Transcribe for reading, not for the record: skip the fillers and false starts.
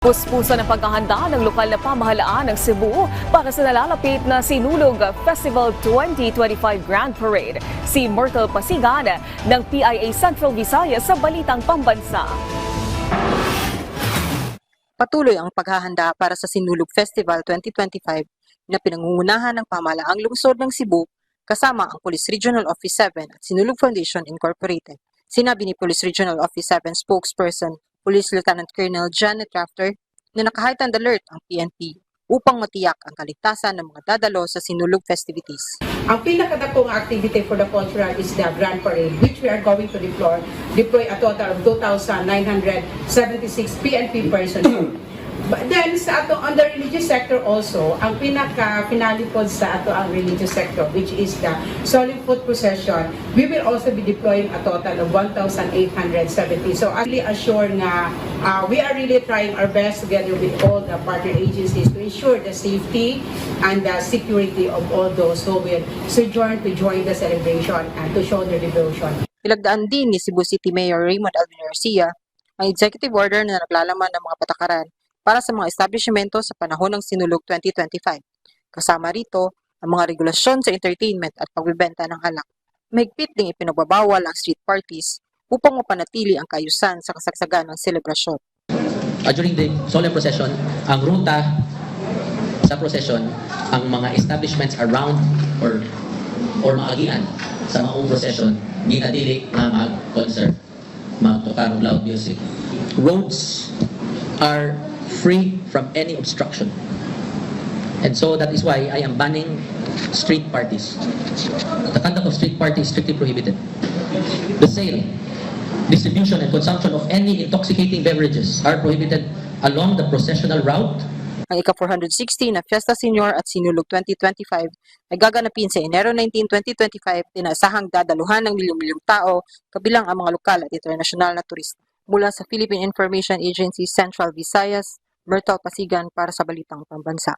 Puspusan ang paghahanda ng lokal na pamahalaan ng Cebu para sa nalalapit na Sinulog Festival 2025 Grand Parade. Si Myrtle Pasigan ng PIA Central Visayas sa Balitang Pambansa. Patuloy ang paghahanda para sa Sinulog Festival 2025 na pinangungunahan ng pamahalaang lungsod ng Cebu kasama ang Police Regional Office 7 at Sinulog Foundation Incorporated. Sinabi ni Police Regional Office 7 spokesperson Police Lieutenant Colonel Janet Rafter na naka-heightened alert ang PNP upang matiyak ang kaligtasan ng mga dadalo sa Sinulog festivities. Ang pinakadakong activity for the cultural is the Grand Parade, which we are going to deploy a total of 2,976 PNP personnel. But then sa ato on the religious sector also, ang pinaka-finale po sa ato ang religious sector, which is the Solemn Foot Procession, we will also be deploying a total of 1,870. So actually assure nga we are really trying our best together with all the partner agencies to ensure the safety and the security of all those who will sojourn to join the celebration and to show their devotion. Ilagdaan din ni Cebu City Mayor Raymond Alvin Garcia ang executive order na naglalaman ng mga patakaran para sa mga establishmento sa panahon ng Sinulog 2025. Kasama rito ang mga regulasyon sa entertainment at pagbebenta ng alak. Mahigpit ding ipinagbabawal ang street parties upang mapanatili ang kaayusan sa kasagsagan ng selebrasyon. During the solemn procession, ang ruta sa procession, ang mga establishments around or maagian sa maong procession, ginadili na mag-concert, mag-tukar loud music. Roads are free from any obstruction. And so that is why I am banning street parties. The conduct of street parties is strictly prohibited. The sale, distribution, and consumption of any intoxicating beverages are prohibited along the processional route. Ang ika-460 na Fiesta Senior at Sinulog 2025 ay gaganapin sa Enero 19, 2025 tinasahang dadaluhan ng milyong-milyong tao kabilang ang mga lokal at internasyonal na turista. Mula sa Philippine Information Agency Central Visayas, Myrtle Pasigan para sa Balitang Pambansa.